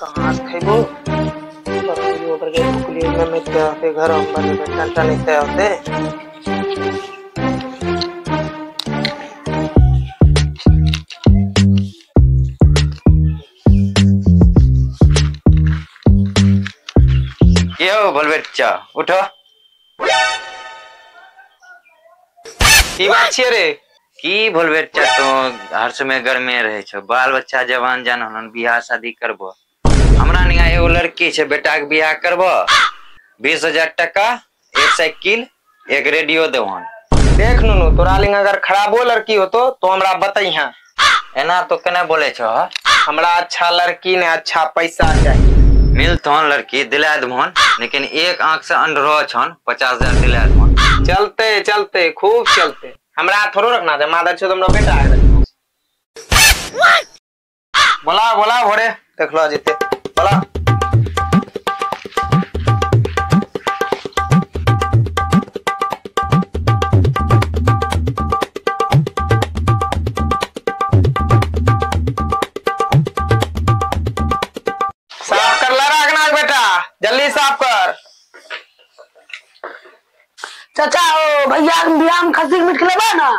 कहाँ से खेबो ऊपर के कुली में मिलते होते घर वाले टंटा निकते होते ये हो बलबेच्चा उठो की बात छे रे की बलबेच्चा तो हर समय घर में रहे छो बाल बच्चा जवान जान हन बियाह शादी करबो हमरा निया एगो लड़की छे बेटा के बियाह करबो 20,000 टका एक साइकिल एक रेडियो देवन देख नुनु तोरा लिंग अगर खराबो लड़की हो तो हमरा बताइहा एना तो केना बोले छो हमरा अच्छा लड़की ने अच्छा पैसा चाहिए मिलथन लड़की दिला दमन लेकिन एक आंख से अंधरो छन 50,000 दिला दमन चलते चलते खूब चलते हमरा थोड़ो रखना है मादर छो तुमरा बेटा है बोला बोला भोरे देख लो जीते बोला साफ कर ला रखना बेटा जल्दी साफ कर चाचा ओ भैया बियाह में खस्सी के मीट खिलाबा ना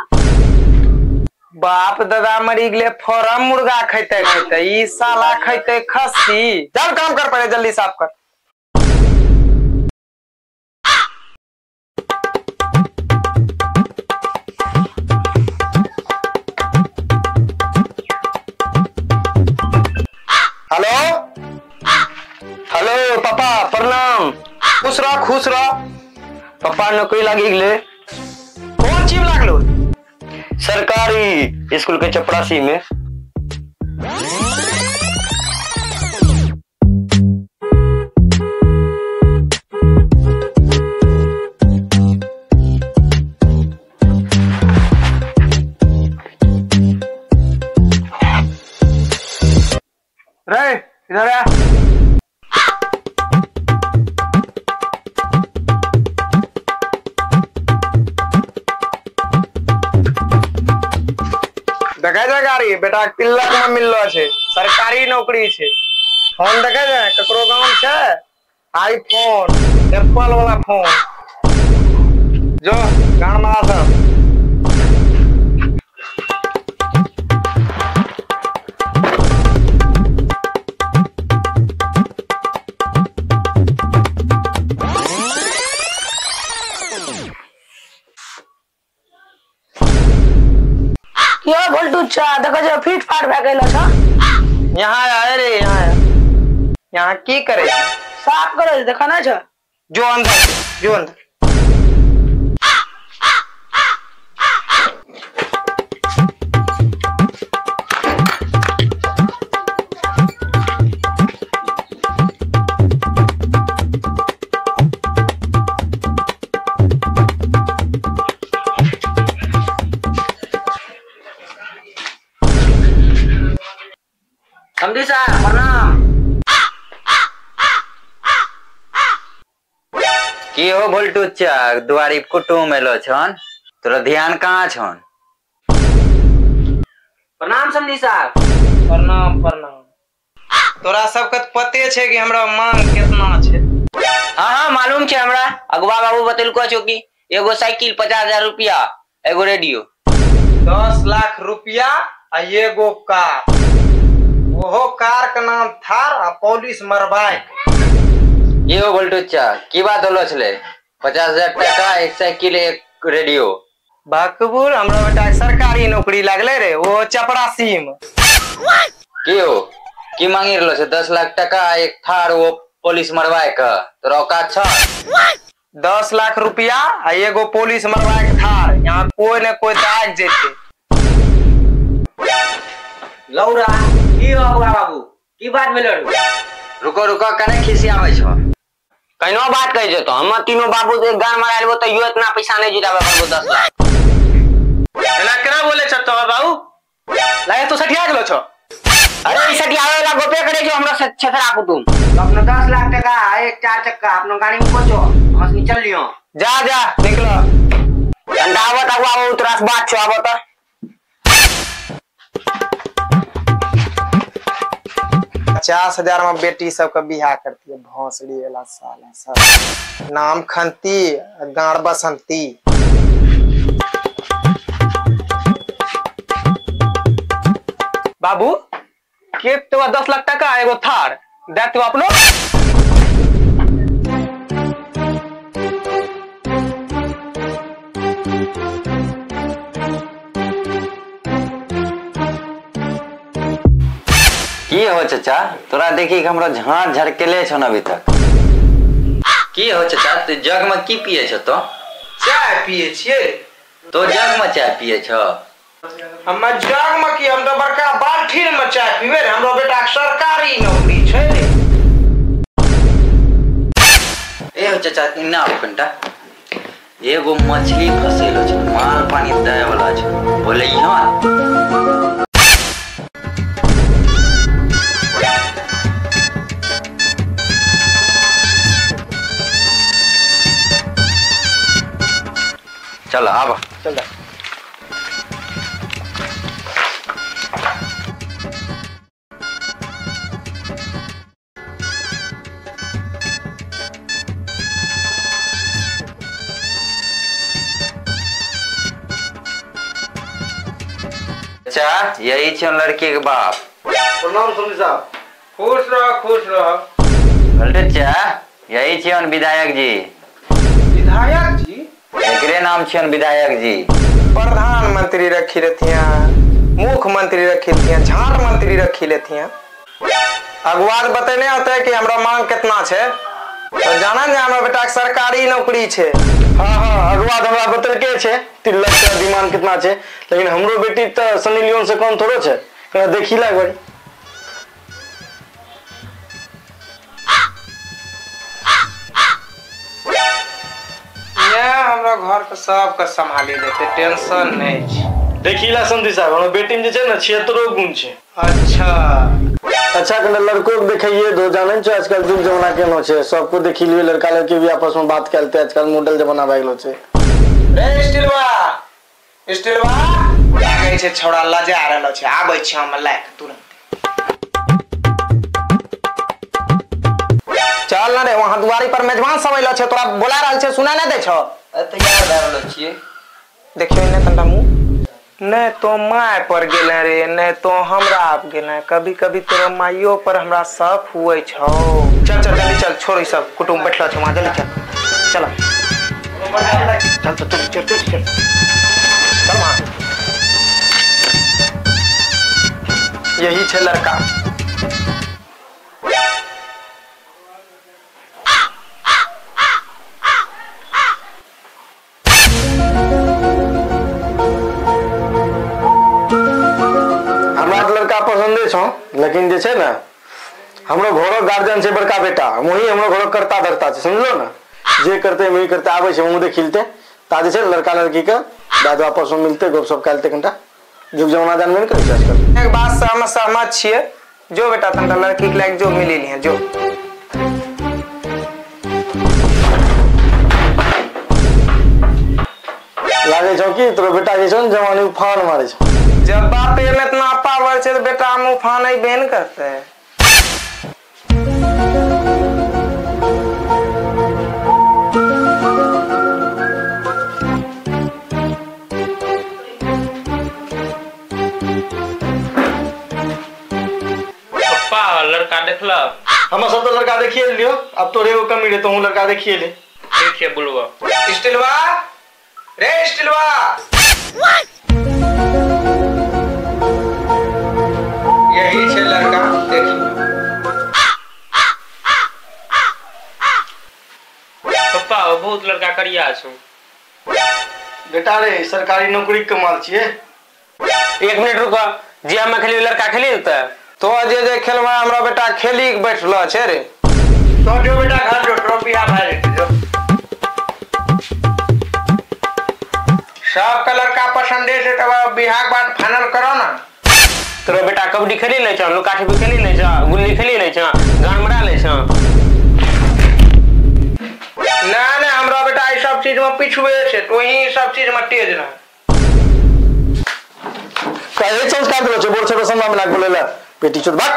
बाप दादा मरी गले फॉरम मुर्गा खैते खैते ई साला खैते खस्सी चल काम कर पड़े जल्दी साफ कर हेलो हेलो पापा प्रणाम खुश रह पापा नौकरी लगी गले कौन चीज लागलो सरकारी स्कूल के चपरासी में रे इधर आ देखा जाए गाड़ी बेटा तिलक में मिललो छे सरकारी नौकरी छे फोन देखा जाए ककरो गांव छे आईफोन एप्पल वाला फोन जो गान मारा सब यो भोल्टू चा देखो जो फीट फाट भे गेलो छ यहाँ आए रे यहाँ की करे साफ करो देखा ना छ जो अंदर समझी सर प्रणाम की हो बोल्टू चा दुआरी कुटुम एलो छन तोरा ध्यान कहाँ छन प्रणाम समझी सर प्रणाम तोरा सबके पते छे कि हमरा मांग कितना छे हाँ मालूम छे हमरा अगवा बाबू बतेलको छो कि एगो साइकिल 50,000 रुपया एगो रेडियो 10 लाख रुपया आ एगो कार ओहो कार का नाम थार आ पुलिस मरबाइक ये हो बोल्टू चा की बात होलो छले 50,000 टका एक साइकिल एक रेडियो बकबूर हमरा बेटा सरकारी नौकरी लागले रे वो चपरासी में की हो की मांगी रहलो छे 10 लाख टका एक थार वो पुलिस मरवाए का तोरा औकात छ 10 लाख रुपया आ एगो पुलिस मरबाइक थार यहाँ कोई न कोई दाग जेते लौरा की हो अगवा बाबू की बात भेलो रुको कने खिसी आवे छ कइनो बात कहि जेतो हम तीनों बाबू एक गान मारा लेबो त यो इतना पैसा नहीं जुटाबे परबो 10 लाख एना केना बोले छ तो बाबू लागे तो सठिया गेलो छ अरे ई सटियावे वाला गोपे करे जो हमरा छथरा कुटुम अपनो 10 लाख टका एक 4 चक्का अपनो गाड़ी में पहुंचो हम निकल लियो जा निकलो दंडावत अगवा बाबू तोरा से बात छ आबो त 50,000 में बेटी सबके बियाह करती है भौसड़ी वाला साला सब। नाम खंती गाड़ बसंती। बाबू के तो 10 लाख टका एगो थार दे तू अपनो। की हो चाचा तोरा देखी कि हमरा झाँझ झरकेले छन अभी तक। की हो चाचा तू जग में की पिए छ तो? चाय पिए छिए। तो जग में चाय पिए छ? हम जग में की हम तो बड़का बाल्टीन में चाय पीबे रे। हमरो बेटा के सरकारी नौकरी छै रे। ए हो चाचा इन्ना हो कनटा एगो मछली फसेलो छ माल पानी दए वाला छ बोले यहाँ। चल आब चल चाचा यही छ लड़की के बाप। प्रणाम समझी साहब। खुश रह खुश रह। बोलते चा यही छियन विधायक जी। विधायक जी एकरे नाम छियन विधायक जी। प्रधानमंत्री रखी रहतिया, मुख्यमंत्री रखी रहतिया, झाट मंत्री रखी लेतिया। अगुवाद बतेने होते कि हमरा मांग कितना छे तो जाना ने हमरा बेटा के सरकारी नौकरी छे। हाँ अगुवाद हमरा बतलके छे 3 लाख का डिमांड कितना छे लेकिन हमरो बेटी तो सनी लियोन से कम थोड़ो छे। कना देखी ला बड़ी। ये हमरा घर के सब के संभाली लेते टेंशन नहीं छे। देखी ला संधि साहब हमर बेटी में जे छे ना 76 गुण छे। अच्छा कने लड़को के देखिए दो जाने छे आजकल जुग जमाना केनो छे सबको देखी लिए लड़का लड़की भी आपस में बात करते आजकल मॉडल जमाना भए गेलो छे। रे स्टीलवा लागे छे छोड़ा लजा रहलो छे आबै छे हम लायक तुरंत। चल ना रे वहां दुआरी पर मेजबान सब आइलो छे तोरा बोला रहल छे सुना ना दे छो। तैयार भए रहलो छिए। देखियो ने तंडा मुंह ने तो माय पर गेले रे ने तो हमरा आप गेले। कभी कभी तोरा माइयो पर हमरा शक हुए छौ। चल चल जल्दी चल छोड़ ई सब कुटुंब बैठलो छे वहां जल्दी चल। चल चल तो चल चल चल चल वहां। यही छे लड़का। पसंदे छो लेकिन जे छे ना हमरो घरो गार्जियन छे बड़का बेटा वही हमरो घरो करता धरता छे समझलो ना। जे करते वही करते आवे छे मुंह देखिलते ता जे छे लड़का लड़की के बाद आपस में मिलते गपशप करते कनटा जुग जमाना जानबे न करे आजकल। एक बात से हम सहमत छिए जो बेटा तंटा लड़की के लायक जो मिली लिए जो। लागे छो कि तोरो बेटा जे छो जवानी उफान मारे छो। जब बाप में इतना पावर छे तो बेटा हम उफान ही बेन करते हैं। पप्पा लड़का देखला हम सब तो लड़का देखिए लियो अब तोरे एगो कमी रे तो हूं लड़का देखिए ले। देखिए बुलवा स्टीलवा रे स्टीलवा यही छे लड़का देखिए। पप्पा बहुत लड़का करिया छो बेटा रे सरकारी नौकरी के माल छिए। 1 मिनट रुको जी हम खेली लड़का खेली होता तो जे खेलवा हमरा बेटा खेली के बैठलो छे रे। तो जो बेटा घर जो ट्रॉफी आ भाई जो सब का लड़का पसंद है से तब बिहार के बाद फाइनल करो ना। तोरा बेटा कबड्डी खेली ले छ लुका छिपी खेली ले छ गुल्ली खेली ले छ गान मरा ले छ। ना ना हमरा बेटा ई सब चीज में पिछुए छे तो ही सब चीज में तेज रह। काहे संस्कार दलो छ बोल छ संभाव में लाग बोलेला बेटी चोद भाग।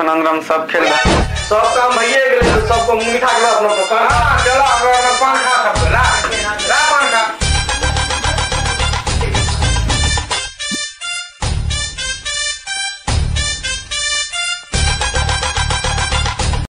ऑपरेशन अंगरम सब खेल सब काम भइए गेलै, सबको मुंह मिठा के अपना चलो पान खा